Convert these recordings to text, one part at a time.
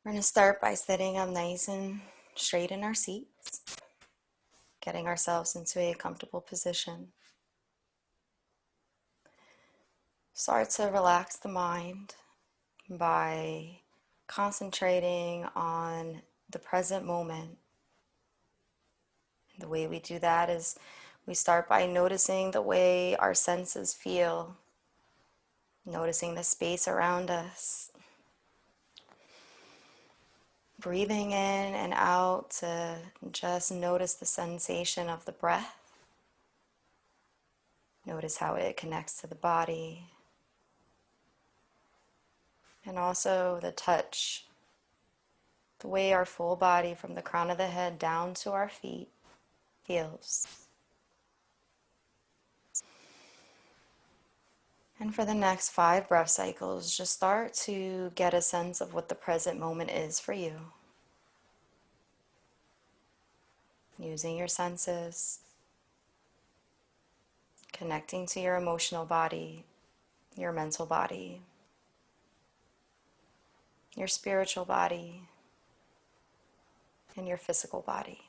We're going to start by sitting up nice and straight in our seats, getting ourselves into a comfortable position. Start to relax the mind by concentrating on the present moment. The way we do that is we start by noticing the way our senses feel, noticing the space around us, breathing in and out to just notice the sensation of the breath. Notice how it connects to the body. And also the touch, the way our full body from the crown of the head down to our feet feels. And for the next 5 breath cycles, just start to get a sense of what the present moment is for you. Using your senses, connecting to your emotional body, your mental body, your spiritual body, and your physical body.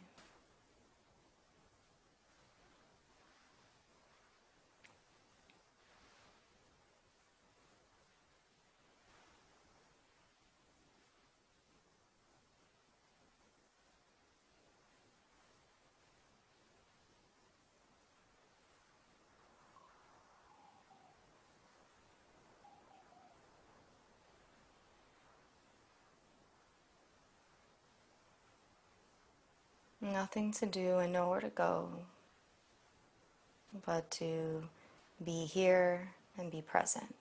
Nothing to do and nowhere to go, but to be here and be present.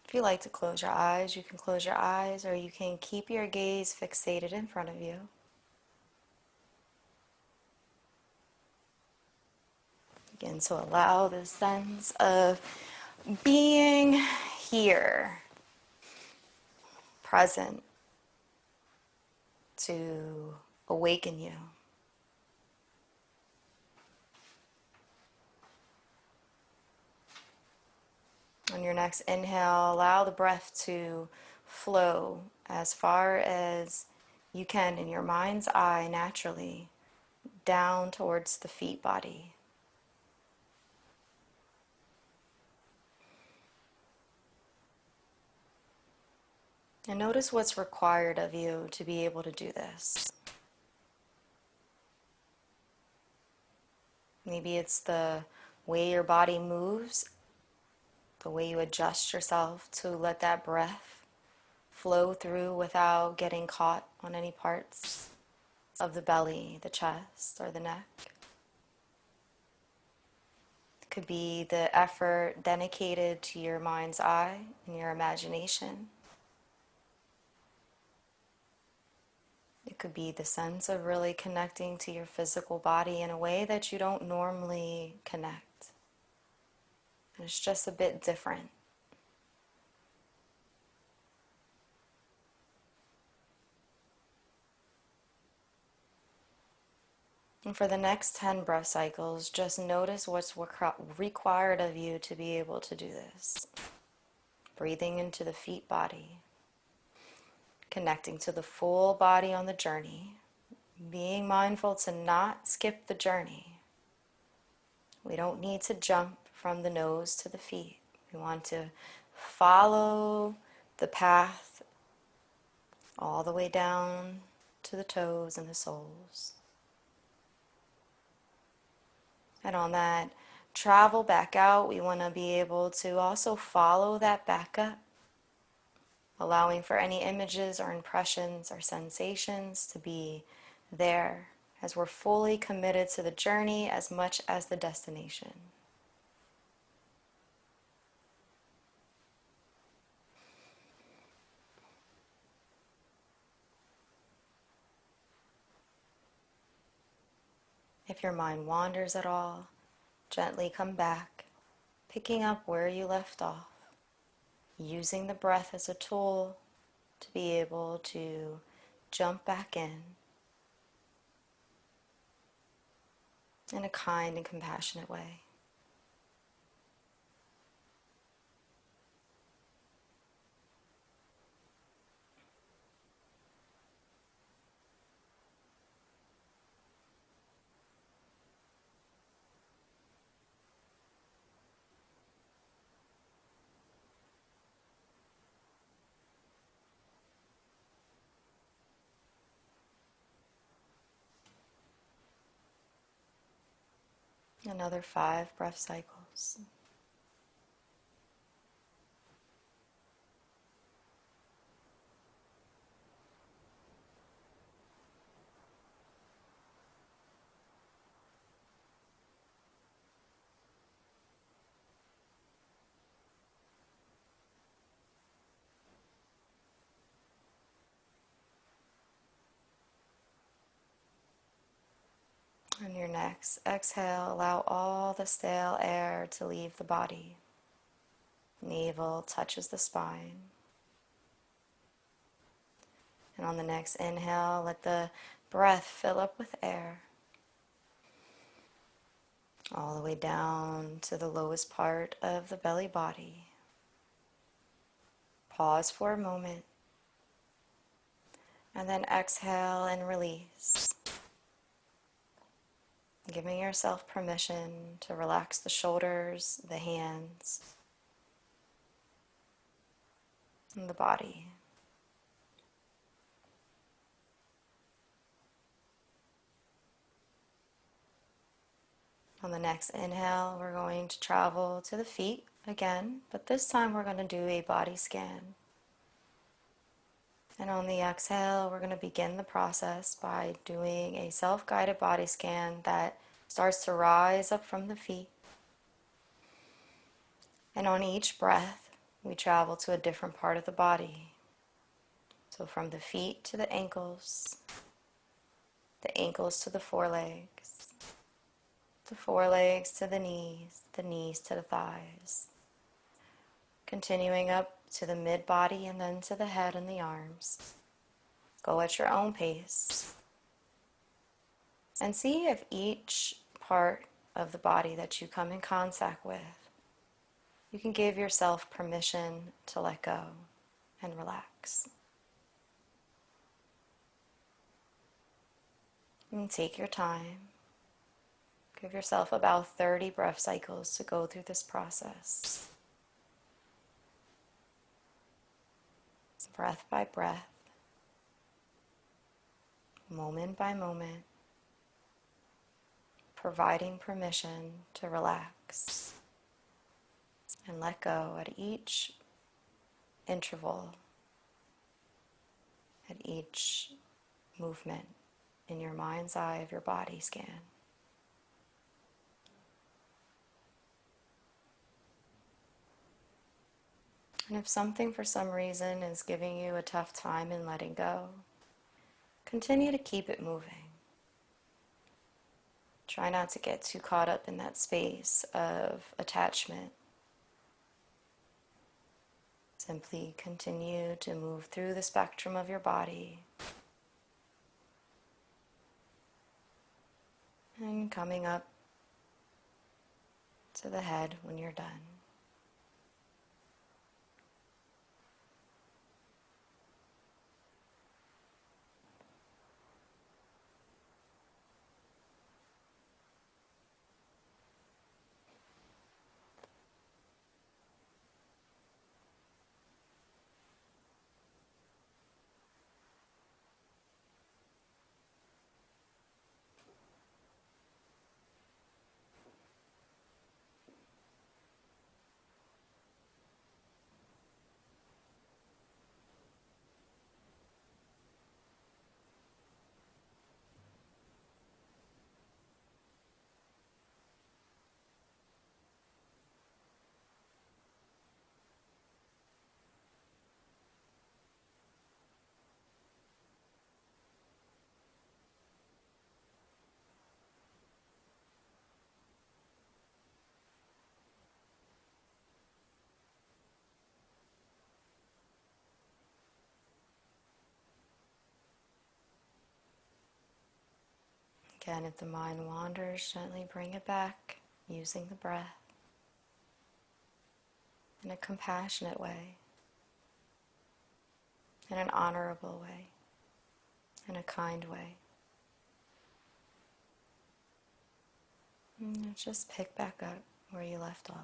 If you like to close your eyes, you can close your eyes, or you can keep your gaze fixated in front of you. Begin to allow this sense of being here, present, to awaken you. On your next inhale, allow the breath to flow as far as you can in your mind's eye naturally down towards the feet body. And notice what's required of you to be able to do this. Maybe it's the way your body moves, the way you adjust yourself to let that breath flow through without getting caught on any parts of the belly, the chest, or the neck. It could be the effort dedicated to your mind's eye and your imagination. It could be the sense of really connecting to your physical body in a way that you don't normally connect. It's just a bit different. And for the next 10 breath cycles, just notice what's required of you to be able to do this. Breathing into the feet body, connecting to the full body on the journey, being mindful to not skip the journey. We don't need to jump from the nose to the feet. We want to follow the path all the way down to the toes and the soles. And on that travel back out, we want to be able to also follow that back up, allowing for any images or impressions or sensations to be there as we're fully committed to the journey as much as the destination. If your mind wanders at all, gently come back, picking up where you left off, using the breath as a tool to be able to jump back in. in a kind and compassionate way. Another 5 breath cycles. On your next exhale, allow all the stale air to leave the body. Navel touches the spine. And on the next inhale, let the breath fill up with air. All the way down to the lowest part of the belly body. Pause for a moment. And then exhale and release. Giving yourself permission to relax the shoulders, the hands, and the body. On the next inhale, we're going to travel to the feet again, but this time we're going to do a body scan. And on the exhale, we're going to begin the process by doing a self-guided body scan that starts to rise up from the feet. And on each breath, we travel to a different part of the body. So from the feet to the ankles to the forelegs to the knees to the thighs. Continuing up to the mid-body and then to the head and the arms. Go at your own pace. And see if each part of the body that you come in contact with, you can give yourself permission to let go and relax. And take your time. Give yourself about 30 breath cycles to go through this process. Breath by breath, moment by moment, providing permission to relax and let go at each interval, at each movement in your mind's eye of your body scan. And if something for some reason is giving you a tough time in letting go, continue to keep it moving. Try not to get too caught up in that space of attachment. Simply continue to move through the spectrum of your body. And coming up to the head when you're done. Again, if the mind wanders, gently bring it back using the breath in a compassionate way, in an honorable way, in a kind way. And just pick back up where you left off.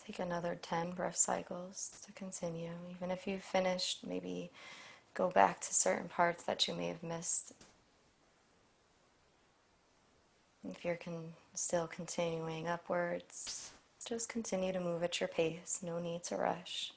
Take another 10 breath cycles to continue. Even if you've finished, maybe go back to certain parts that you may have missed. If you're still continuing upwards, just continue to move at your pace. No need to rush.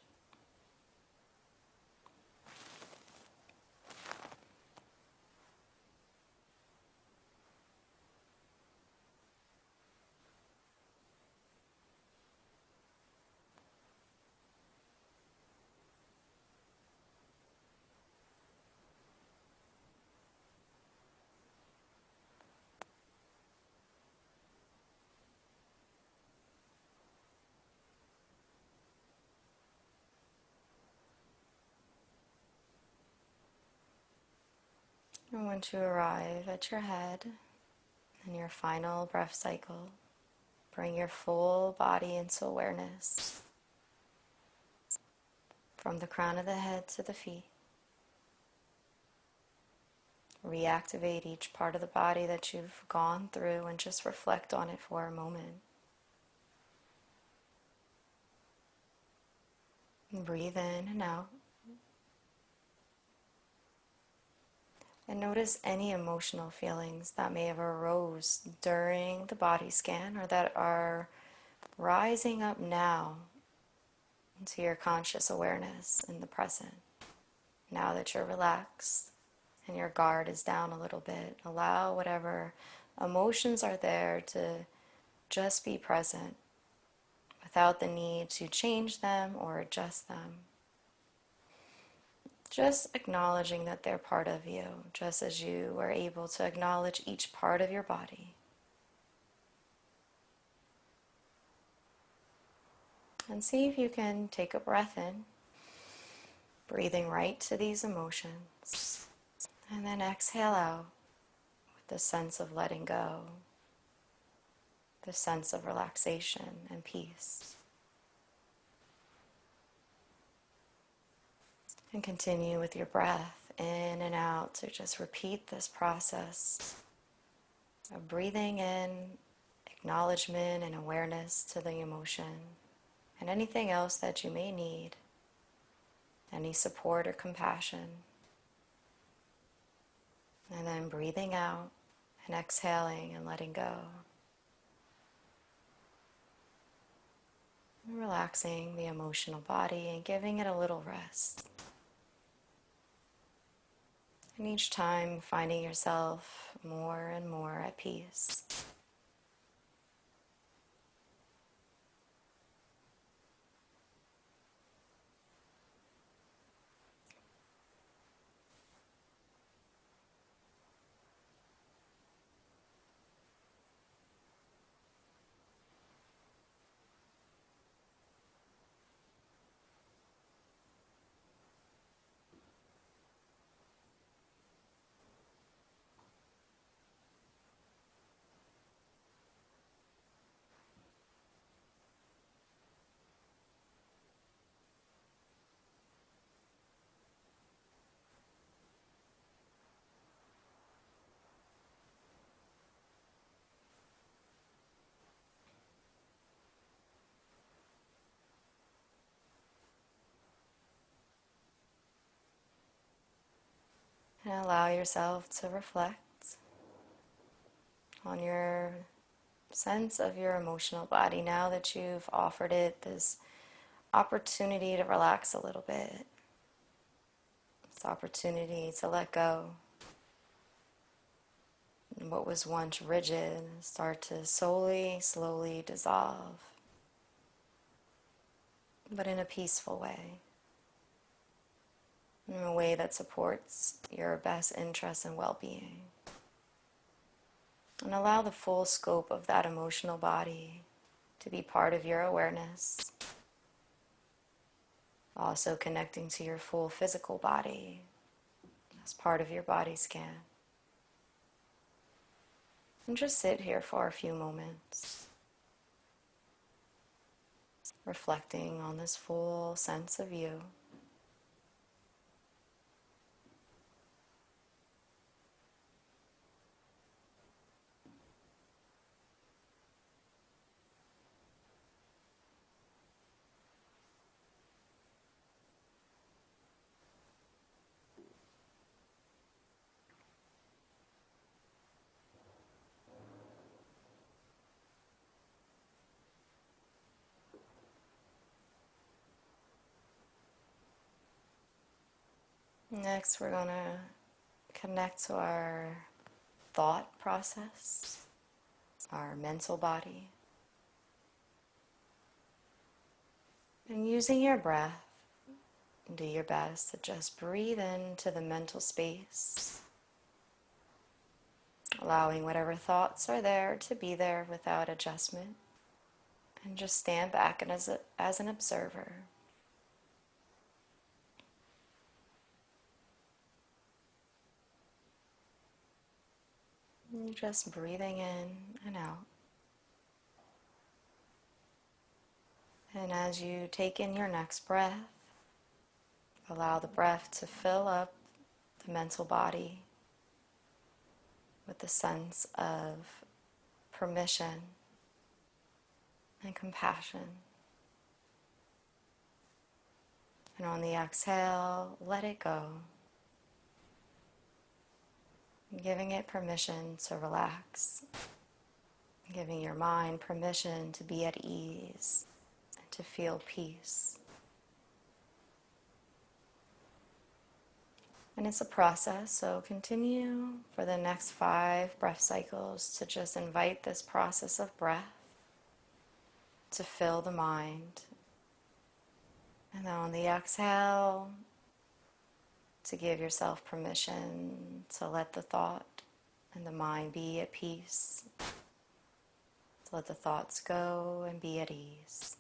And once you arrive at your head in your final breath cycle, bring your full body into awareness from the crown of the head to the feet. Reactivate each part of the body that you've gone through and just reflect on it for a moment. And breathe in and out. And notice any emotional feelings that may have arose during the body scan or that are rising up now into your conscious awareness in the present. Now that you're relaxed and your guard is down a little bit, allow whatever emotions are there to just be present without the need to change them or adjust them. Just acknowledging that they're part of you, just as you are able to acknowledge each part of your body. And see if you can take a breath in, breathing right to these emotions. And then exhale out with the sense of letting go, the sense of relaxation and peace. And continue with your breath in and out to just repeat this process of breathing in, acknowledgement and awareness to the emotion, and anything else that you may need, any support or compassion. And then breathing out and exhaling and letting go. And relaxing the emotional body and giving it a little rest. And each time finding yourself more and more at peace. And allow yourself to reflect on your sense of your emotional body now that you've offered it this opportunity to relax a little bit. This opportunity to let go. And what was once rigid start to slowly dissolve, but in a peaceful way, in a way that supports your best interests and well-being. And allow the full scope of that emotional body to be part of your awareness. Also connecting to your full physical body as part of your body scan. And just sit here for a few moments, reflecting on this full sense of you. Next, we're going to connect to our thought process, our mental body. And using your breath, do your best to just breathe into the mental space, allowing whatever thoughts are there to be there without adjustment, and just stand back and as an observer. And just breathing in and out. And as you take in your next breath, allow the breath to fill up the mental body with the sense of permission and compassion. And on the exhale, let it go, giving it permission to relax, giving your mind permission to be at ease and to feel peace. And it's a process, so continue for the next 5 breath cycles to just invite this process of breath to fill the mind. And then on the exhale, to give yourself permission to let the thought and the mind be at peace, to let the thoughts go and be at ease.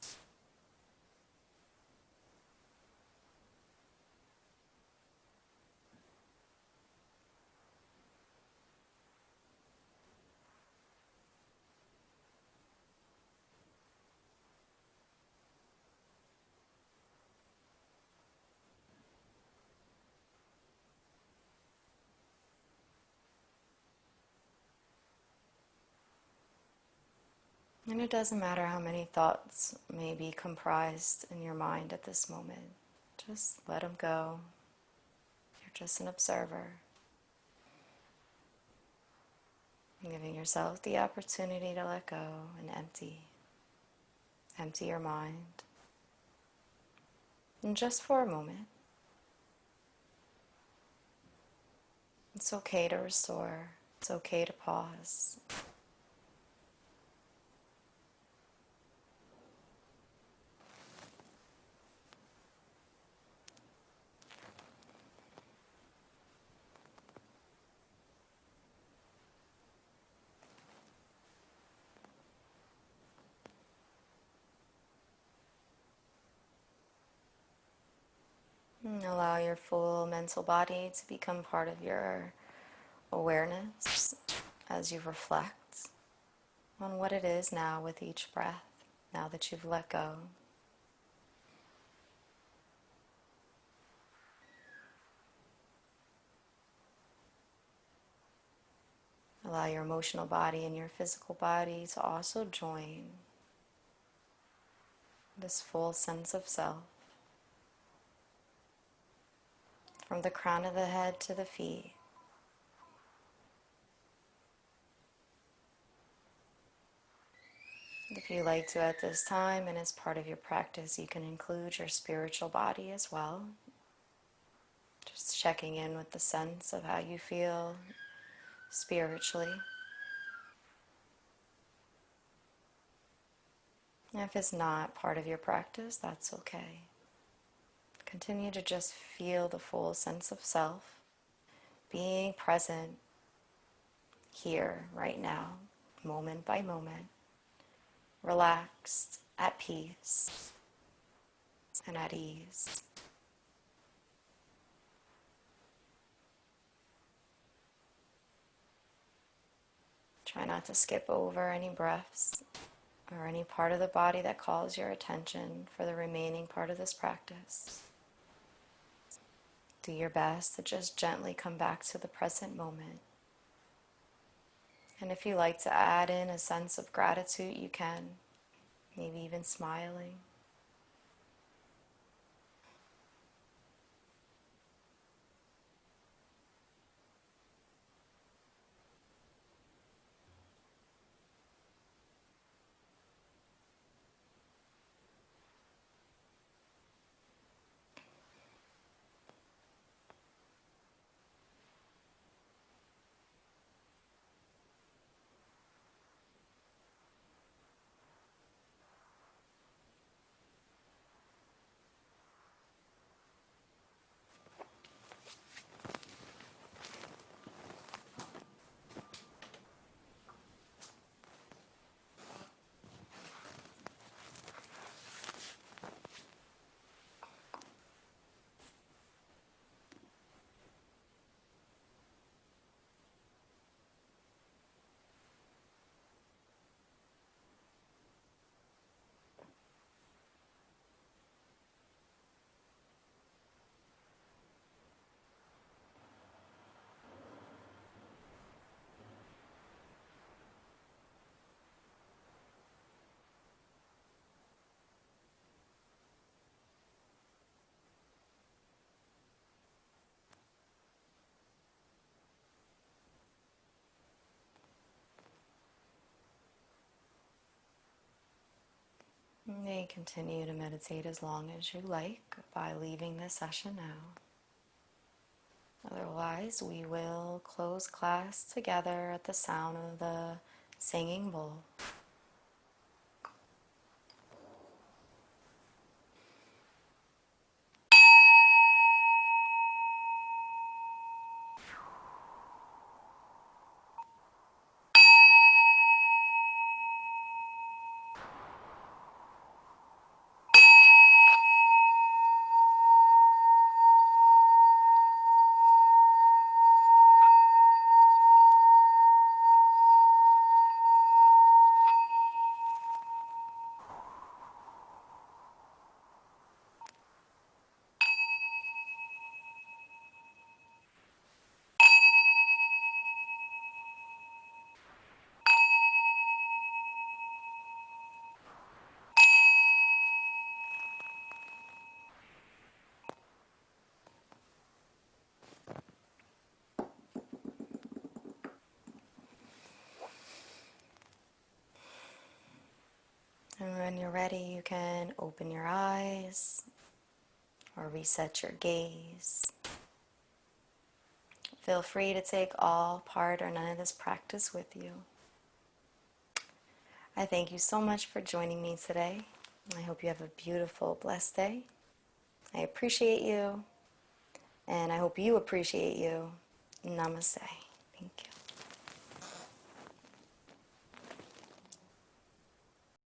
And it doesn't matter how many thoughts may be comprised in your mind at this moment. Just let them go. You're just an observer. Giving yourself the opportunity to let go and empty your mind. And just for a moment, it's okay to restore. It's okay to pause. And allow your full mental body to become part of your awareness as you reflect on what it is now with each breath, now that you've let go. Allow your emotional body and your physical body to also join this full sense of self. From the crown of the head to the feet. If you like to at this time, and as part of your practice, you can include your spiritual body as well. Just checking in with the sense of how you feel spiritually. And if it's not part of your practice, that's okay. Continue to just feel the full sense of self, being present here, right now, moment by moment, relaxed, at peace, and at ease. Try not to skip over any breaths or any part of the body that calls your attention for the remaining part of this practice. Do your best to just gently come back to the present moment. And if you like to add in a sense of gratitude, you can, maybe even smiling. You may continue to meditate as long as you like by leaving this session now. Otherwise, we will close class together at the sound of the singing bowl. And when you're ready, you can open your eyes or reset your gaze. Feel free to take all, part, or none of this practice with you. I thank you so much for joining me today. I hope you have a beautiful, blessed day. I appreciate you, and I hope you appreciate you. Namaste. Thank you.